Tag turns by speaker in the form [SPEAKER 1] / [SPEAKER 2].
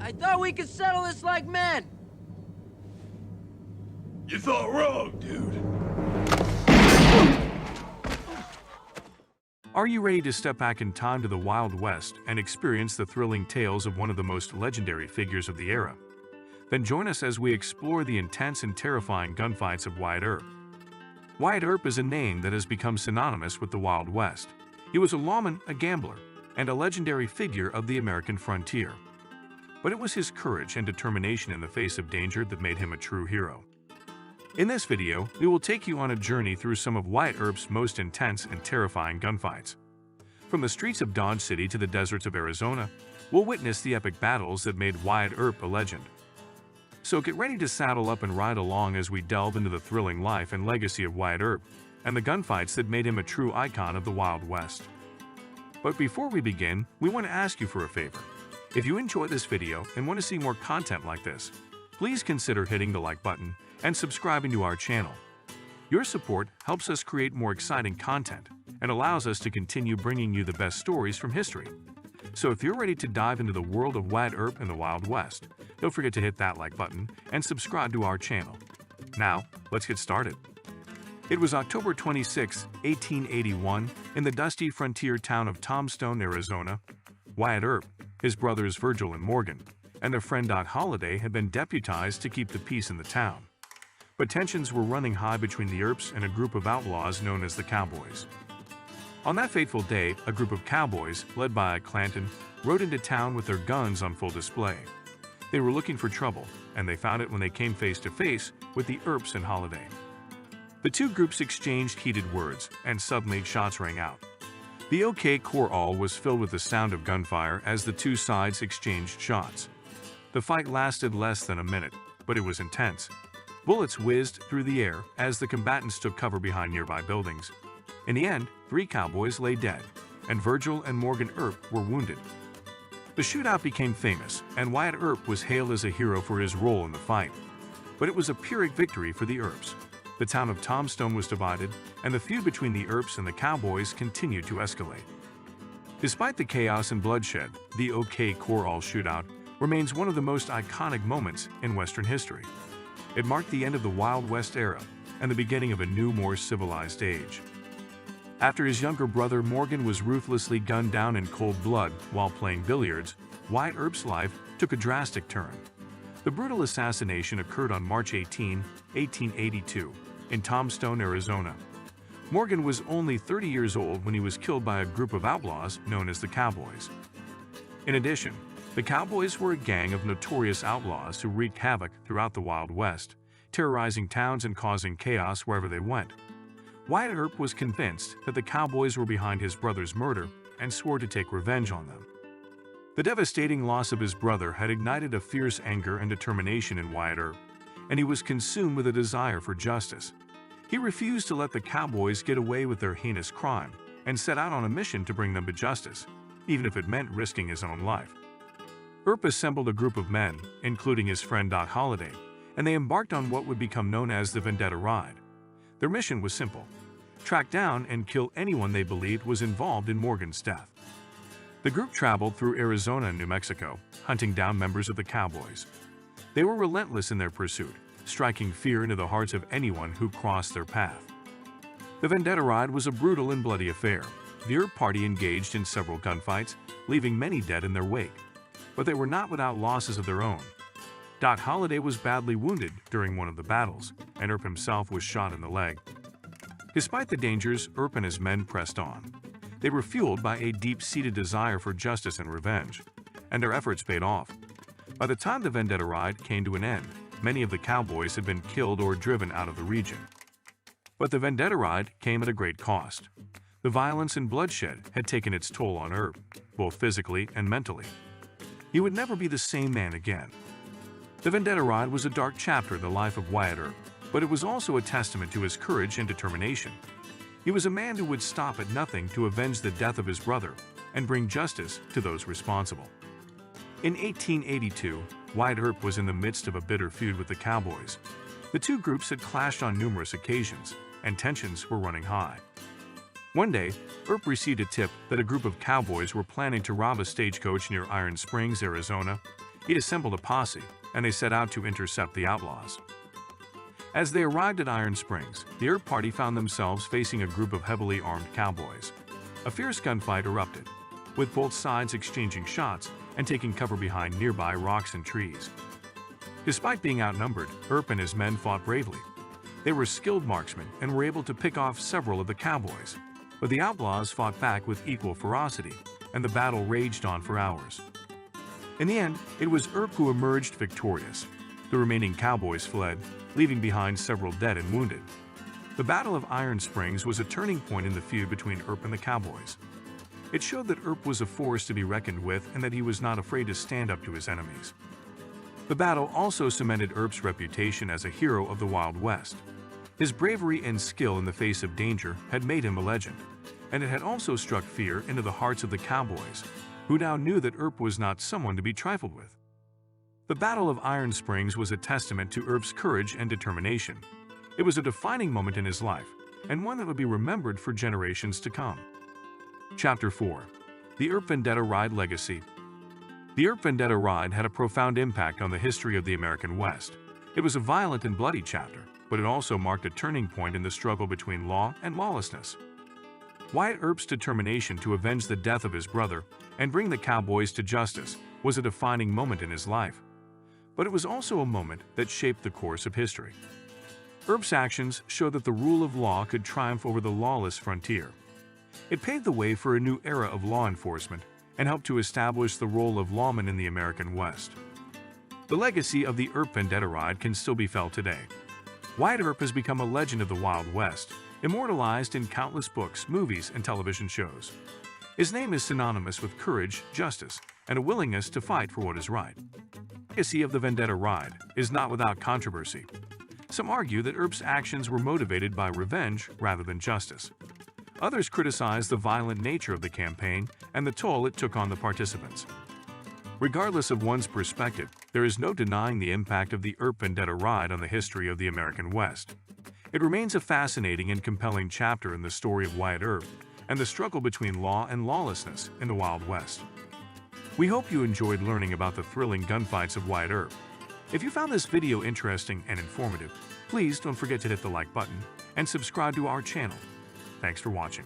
[SPEAKER 1] I thought we could settle this like men.
[SPEAKER 2] You thought wrong, dude.
[SPEAKER 3] Are you ready to step back in time to the Wild West and experience the thrilling tales of one of the most legendary figures of the era? Then join us as we explore the intense and terrifying gunfights of Wyatt Earp. Wyatt Earp is a name that has become synonymous with the Wild West. He was a lawman, a gambler, and a legendary figure of the American frontier. But it was his courage and determination in the face of danger that made him a true hero. In this video, we will take you on a journey through some of Wyatt Earp's most intense and terrifying gunfights. From the streets of Dodge City to the deserts of Arizona, we'll witness the epic battles that made Wyatt Earp a legend. So get ready to saddle up and ride along as we delve into the thrilling life and legacy of Wyatt Earp and the gunfights that made him a true icon of the Wild West. But before we begin, we want to ask you for a favor. If you enjoyed this video and want to see more content like this, please consider hitting the like button and subscribing to our channel. Your support helps us create more exciting content and allows us to continue bringing you the best stories from history. So if you're ready to dive into the world of Wyatt Earp and the Wild West, don't forget to hit that like button and subscribe to our channel. Now, let's get started. It was October 26, 1881, in the dusty frontier town of Tombstone, Arizona. Wyatt Earp, his brothers Virgil and Morgan, and their friend Doc Holliday had been deputized to keep the peace in the town. But tensions were running high between the Earps and a group of outlaws known as the Cowboys. On that fateful day, a group of cowboys, led by Clanton, rode into town with their guns on full display. They were looking for trouble, and they found it when they came face to face with the Earps and Holliday. The two groups exchanged heated words, and suddenly shots rang out. The OK Corral was filled with the sound of gunfire as the two sides exchanged shots. The fight lasted less than a minute, but it was intense. Bullets whizzed through the air as the combatants took cover behind nearby buildings. In the end, 3 cowboys lay dead, and Virgil and Morgan Earp were wounded. The shootout became famous, and Wyatt Earp was hailed as a hero for his role in the fight. But it was a Pyrrhic victory for the Earps. The town of Tombstone was divided, and the feud between the Earps and the Cowboys continued to escalate. Despite the chaos and bloodshed, the OK Corral shootout remains one of the most iconic moments in Western history. It marked the end of the Wild West era and the beginning of a new, more civilized age. After his younger brother Morgan was ruthlessly gunned down in cold blood while playing billiards, Wyatt Earp's life took a drastic turn. The brutal assassination occurred on March 18, 1882, in Tombstone, Arizona. Morgan was only 30 years old when he was killed by a group of outlaws known as the Cowboys. In addition, the Cowboys were a gang of notorious outlaws who wreaked havoc throughout the Wild West, terrorizing towns and causing chaos wherever they went. Wyatt Earp was convinced that the Cowboys were behind his brother's murder and swore to take revenge on them. The devastating loss of his brother had ignited a fierce anger and determination in Wyatt Earp, and he was consumed with a desire for justice. He refused to let the Cowboys get away with their heinous crime and set out on a mission to bring them to justice, even if it meant risking his own life. Earp assembled a group of men, including his friend Doc Holliday, and they embarked on what would become known as the Vendetta Ride. Their mission was simple: track down and kill anyone they believed was involved in Morgan's death. The group traveled through Arizona and New Mexico, hunting down members of the Cowboys. They were relentless in their pursuit, striking fear into the hearts of anyone who crossed their path. The Vendetta Ride was a brutal and bloody affair. The Earp party engaged in several gunfights, leaving many dead in their wake. But they were not without losses of their own. Doc Holliday was badly wounded during one of the battles, and Earp himself was shot in the leg. Despite the dangers, Earp and his men pressed on. They were fueled by a deep-seated desire for justice and revenge, and their efforts paid off. By the time the Vendetta Ride came to an end, many of the Cowboys had been killed or driven out of the region. But the Vendetta Ride came at a great cost. The violence and bloodshed had taken its toll on Earp, both physically and mentally. He would never be the same man again. The Vendetta Ride was a dark chapter in the life of Wyatt Earp, but it was also a testament to his courage and determination. He was a man who would stop at nothing to avenge the death of his brother and bring justice to those responsible. In 1882, Wyatt Earp was in the midst of a bitter feud with the Cowboys. The two groups had clashed on numerous occasions, and tensions were running high. One day, Earp received a tip that a group of cowboys were planning to rob a stagecoach near Iron Springs, Arizona. He assembled a posse, and they set out to intercept the outlaws. As they arrived at Iron Springs, the Earp party found themselves facing a group of heavily armed cowboys. A fierce gunfight erupted, with both sides exchanging shots and taking cover behind nearby rocks and trees. Despite being outnumbered, Earp and his men fought bravely. They were skilled marksmen and were able to pick off several of the cowboys. But the outlaws fought back with equal ferocity, and the battle raged on for hours. In the end, it was Earp who emerged victorious. The remaining cowboys fled, leaving behind several dead and wounded. The Battle of Iron Springs was a turning point in the feud between Earp and the cowboys. It showed that Earp was a force to be reckoned with and that he was not afraid to stand up to his enemies. The battle also cemented Earp's reputation as a hero of the Wild West. His bravery and skill in the face of danger had made him a legend, and it had also struck fear into the hearts of the cowboys, who now knew that Earp was not someone to be trifled with. The Battle of Iron Springs was a testament to Earp's courage and determination. It was a defining moment in his life, and one that would be remembered for generations to come. Chapter 4. The Earp Vendetta Ride Legacy. The Earp Vendetta Ride had a profound impact on the history of the American West. It was a violent and bloody chapter, but it also marked a turning point in the struggle between law and lawlessness. Wyatt Earp's determination to avenge the death of his brother and bring the cowboys to justice was a defining moment in his life. But it was also a moment that shaped the course of history. Earp's actions showed that the rule of law could triumph over the lawless frontier. It paved the way for a new era of law enforcement and helped to establish the role of lawman in the American West. The legacy of the Earp Vendetta Ride can still be felt today. Wyatt Earp has become a legend of the Wild West, immortalized in countless books, movies, and television shows. His name is synonymous with courage, justice, and a willingness to fight for what is right. The legacy of the Vendetta Ride is not without controversy. Some argue that Earp's actions were motivated by revenge rather than justice. Others criticize the violent nature of the campaign and the toll it took on the participants. Regardless of one's perspective, there is no denying the impact of the Earp Vendetta Ride on the history of the American West. It remains a fascinating and compelling chapter in the story of Wyatt Earp and the struggle between law and lawlessness in the Wild West. We hope you enjoyed learning about the thrilling gunfights of Wyatt Earp. If you found this video interesting and informative, please don't forget to hit the like button and subscribe to our channel. Thanks for watching.